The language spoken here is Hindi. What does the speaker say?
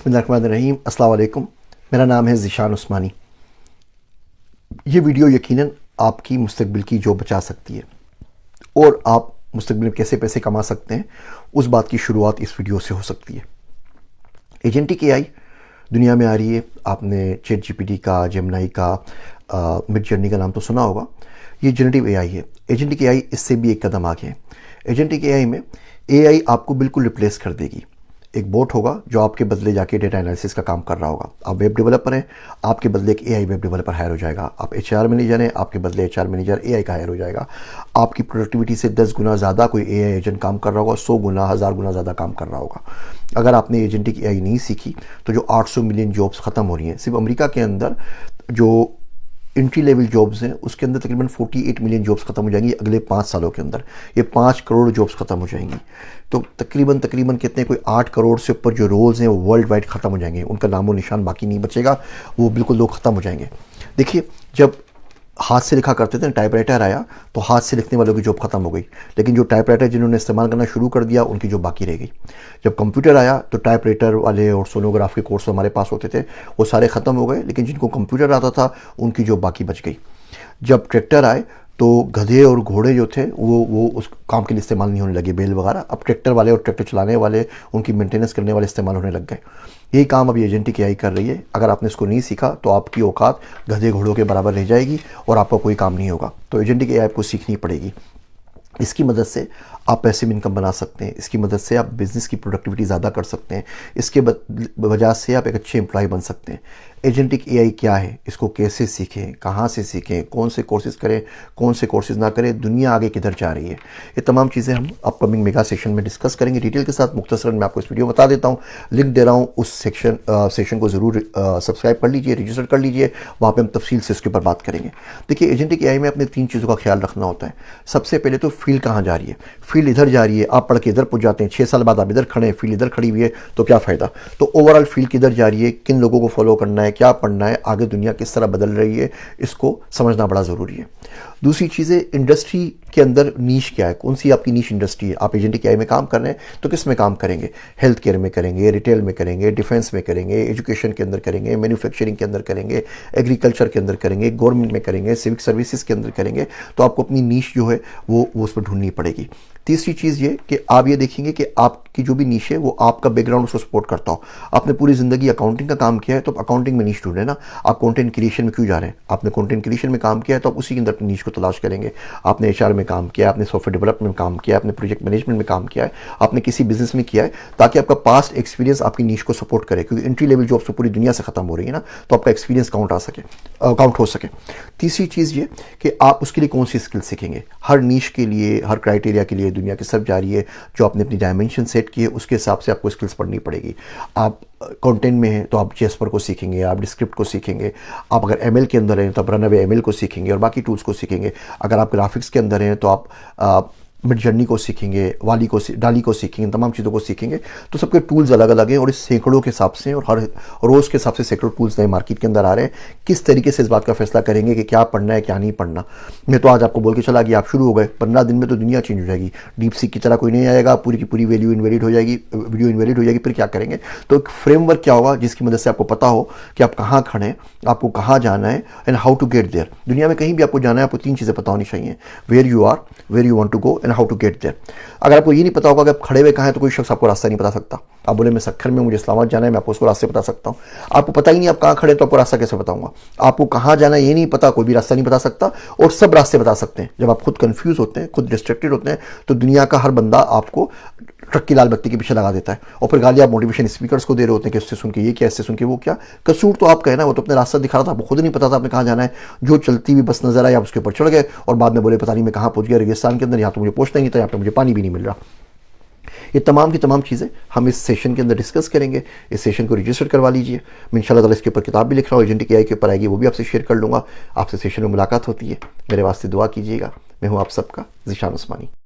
बिस्मिल्लाहिर्रहमानिर्रहीम। अस्सलाम वालेकुम। मेरा नाम है ज़ीशान उस्मानी। ये वीडियो यकीनन आपकी मुस्तकबिल की जॉब बचा सकती है और आप मुस्तकबिल में कैसे पैसे कमा सकते हैं उस बात की शुरुआत इस वीडियो से हो सकती है। एजेंटिक एआई दुनिया में आ रही है। आपने चैट जीपीटी का, जेमिनी का, मिडजर्नी का नाम तो सुना होगा। ये जनरेटिव एआई है। एजेंटिक एआई इससे भी एक कदम आगे है। एजेंटिक एआई में एआई आपको बिल्कुल रिप्लेस कर देगी। एक बोट होगा जो आपके बदले जाके डेटा एनालिसिस का काम कर रहा होगा। आप वेब डेवलपर हैं, आपके बदले एक एआई वेब डेवलपर हायर हो जाएगा। आप एचआर मैनेजर हैं, आपके बदले एचआर मैनेजर एआई का हायर हो जाएगा। आपकी प्रोडक्टिविटी से 10 गुना ज़्यादा कोई एआई एजेंट काम कर रहा होगा, 100 गुना, 1000 गुना ज़्यादा काम कर रहा होगा। अगर आपने एजेंटिक एआई नहीं सीखी तो जो 800 मिलियन जॉब्स ख़त्म हो रही हैं सिर्फ अमेरिका के अंदर, जो एंट्री लेवल जॉब्स हैं उसके अंदर तकरीबन 48 मिलियन जॉब्स खत्म हो जाएंगी अगले 5 सालों के अंदर। ये 5 करोड़ जॉब्स खत्म हो जाएंगी। तो तकरीबन कितने, कोई 8 करोड़ से ऊपर जो रोल्स हैं वो वर्ल्ड वाइड ख़त्म हो जाएंगे। उनका नामो निशान बाकी नहीं बचेगा, वो बिल्कुल लोग ख़त्म हो जाएंगे। देखिए, जब हाथ से लिखा करते थे, टाइपराइटर आया तो हाथ से लिखने वालों की जॉब खत्म हो गई, लेकिन जो टाइपराइटर जिन्होंने इस्तेमाल करना शुरू कर दिया उनकी जॉब बाकी रह गई। जब कंप्यूटर आया तो टाइपराइटर वाले और सोनोग्राफ के कोर्स हमारे पास होते थे, वो सारे ख़त्म हो गए, लेकिन जिनको कंप्यूटर आता था उनकी जॉब बाकी बच गई। जब ट्रैक्टर आए तो गधे और घोड़े जो थे वो उस काम के लिए इस्तेमाल नहीं होने लगे, बैल वगैरह। अब ट्रैक्टर वाले और ट्रैक्टर चलाने वाले, उनकी मेंटेनेंस करने वाले इस्तेमाल होने लग गए। यही काम अभी एजेंटिक एआई कर रही है। अगर आपने इसको नहीं सीखा तो आपकी औकात गधे घोड़ों के बराबर रह जाएगी और आपका कोई काम नहीं होगा। तो एजेंटिक एआई आपको सीखनी पड़ेगी। इसकी मदद से आप पैसिव इनकम बना सकते हैं। इसकी मदद से आप बिज़नेस की प्रोडक्टिविटी ज़्यादा कर सकते हैं। इसके वजह से आप एक अच्छे एम्प्लॉय बन सकते हैं। एजेंटिक एआई क्या है, इसको कैसे सीखें, कहाँ से सीखें, कौन से कोर्सेज़ करें, कौन से कोर्सेज़ ना करें, दुनिया आगे किधर जा रही है, ये तमाम चीज़ें हम अपकमिंग मेगा सेशन में डिस्कस करेंगे डिटेल के साथ। मुख्तसरन मैं आपको इस वीडियो में बता देता हूँ, लिंक दे रहा हूँ। उस सेशन को ज़रूर सब्सक्राइब कर लीजिए, रजिस्टर कर लीजिए। वहाँ पर हम तफसील से इसके ऊपर बात करेंगे। देखिए, एजेंटिक एआई में अपने 3 चीज़ों का ख्याल रखना होता है। सबसे पहले तो फील्ड कहाँ जा रही है। फील्ड इधर जा रही है, आप पढ़ के इधर पहुंच जाते हैं, 6 साल बाद आप इधर खड़े हैं, फील्ड इधर खड़ी हुई है, तो क्या फ़ायदा। तो ओवरऑल फील्ड किधर जा रही है, किन लोगों को फॉलो करना है, क्या पढ़ना है, आगे दुनिया किस तरह बदल रही है, इसको समझना बड़ा ज़रूरी है। दूसरी चीज़ें, इंडस्ट्री के अंदर नीश क्या है, कौन सी आपकी नीश इंडस्ट्री है। आप एजेंटिक एआई में काम कर रहे हैं तो किस में काम करेंगे। हेल्थ केयर में करेंगे, रिटेल में करेंगे, डिफेंस में करेंगे, एजुकेशन के अंदर करेंगे, मैन्युफैक्चरिंग के अंदर करेंगे, एग्रीकल्चर के अंदर करेंगे, गवर्नमेंट में करेंगे, सिविक सर्विसेज के अंदर करेंगे। तो आपको अपनी नीश जो है वो उस पर ढूंढनी पड़ेगी। तीसरी चीज़ ये कि आप ये देखेंगे कि आपकी जो भी नीश है वो आपका बैकग्राउंड उसको सपोर्ट करता हो। आपने पूरी ज़िंदगी अकाउंटिंग का काम किया है तो अकाउंटिंग में नीश ढूंढे ना। आप कंटेंट क्रिएशन में क्यों जा रहे हैं। आपने कंटेंट क्रिएशन में काम किया है तो आप उसी के अंदर अपनी नीश को तलाश करेंगे। आपने एचआर में काम किया, आपने सॉफ्टवेयर डेवलपमेंट में काम किया, आपने प्रोजेक्ट मैनेजमेंट में काम किया है, आपने किसी बिजनेस में किया है, ताकि आपका पास्ट एक्सपीरियंस आपकी नीश को सपोर्ट करे। क्योंकि एंट्री लेवल जॉब्स तो पूरी दुनिया से खत्म हो रही है ना, तो आपका एक्सपीरियंस काउंट हो सके। तीसरी चीज़ ये कि आप उसके लिए कौन सी स्किल सीखेंगे। हर नीश के लिए, हर क्राइटेरिया के लिए दुनिया की सब जा रही है। जो आपने अपनी डायमेंशन सेट की है उसके हिसाब से आपको स्किल्स पढ़नी पड़ेगी। आप कंटेंट में हैं तो आप जेस्पर को सीखेंगे, आप डिस्क्रिप्ट को सीखेंगे। आप अगर एमएल के अंदर हैं तो आप रनअवे एमएल को सीखेंगे और बाकी टूल्स को सीखेंगे। अगर आप ग्राफिक्स के अंदर हैं तो आप मिडजर्नी को सीखेंगे, डाली को सीखेंगे, तमाम चीज़ों को सीखेंगे। तो सबके टूल्स अलग अलग हैं और इस सैकड़ों के हिसाब से और हर रोज़ के हिसाब से सैकड़ों टूल्स नए मार्केट के अंदर आ रहे हैं। किस तरीके से इस बात का फैसला करेंगे कि क्या पढ़ना है, क्या नहीं पढ़ना। मैं तो आज आपको बोल के चला कि आप शुरू हो गए, 15 दिन में तो दुनिया चेंज हो जाएगी। डीप सीक की तरह कोई नहीं आएगा, पूरी की पूरी वीडियो इनवैलिड हो जाएगी। फिर क्या करेंगे। तो एक फ्रेमवर्क क्या होगा जिसकी मदद से आपको पता हो कि आप कहाँ खड़े हैं, आपको कहाँ जाना है and how to get there. दुनिया में कहीं भी आपको जाना है, आपको 3 चीज़ें पता होनी चाहिए। Where you are, where you want to go and how to get there. अगर आपको ये नहीं पता होगा कि आप खड़े हुए कहाँ हैं तो कोई शख्स आपको रास्ता नहीं बता सकता। आप बोले मैं सक्खर में, मुझे इस्लामाबाद जाना है, मैं आपको उसको रास्ते बता सकता हूँ। आपको पता ही नहीं आप कहाँ खड़े तो आपको रास्ता कैसे बताऊंगा। आपको कहाँ जाना है ये नहीं पता, कोई भी रास्ता नहीं बता सकता और सब रास्ते बता सकते हैं। जब आप खुद कंफ्यूज होते हैं, खुद डिस्ट्रैक्टेड होते हैं, तो दुनिया का हर बंदा आपको ट्रक की लाल बत्ती के पीछे लगा देता है और फिर गाली आप मोटिवेशन स्पीकर्स को दे रहे होते हैं कि उससे सुन के ये क्या, इससे सुन के वो क्या। कसूर तो आपका है ना, वो तो अपने रास्ता दिखा रहा था, आपको खुद नहीं पता था आपने कहाँ जाना है। जो चलती हुई बस नजर आई आप उसके ऊपर चढ़ गए और बाद में बोले पता नहीं मैं कहाँ पहुँच गया, रेगिस्तान के अंदर। यहाँ तो मुझे पहुँचना ही नहीं था, यहाँ पर मुझे पानी भी नहीं मिल रहा। ये तमाम की तमाम चीज़ें हम इस सेशन के अंदर डिस्कस करेंगे। इस सेशन को रजिस्टर करवा लीजिए। मैं इंशाल्लाह ताला इसके ऊपर किताब भी लिख रहा हूँ, एजेंटिक एआई के ऊपर आएगी, वो भी आपसे शेयर कर लूँगा। आपसे सेशन में मुलाकात होती है, मेरे वास्ते दुआ कीजिएगा। मैं हूँ आप सबका ज़ीशान उस्मानी।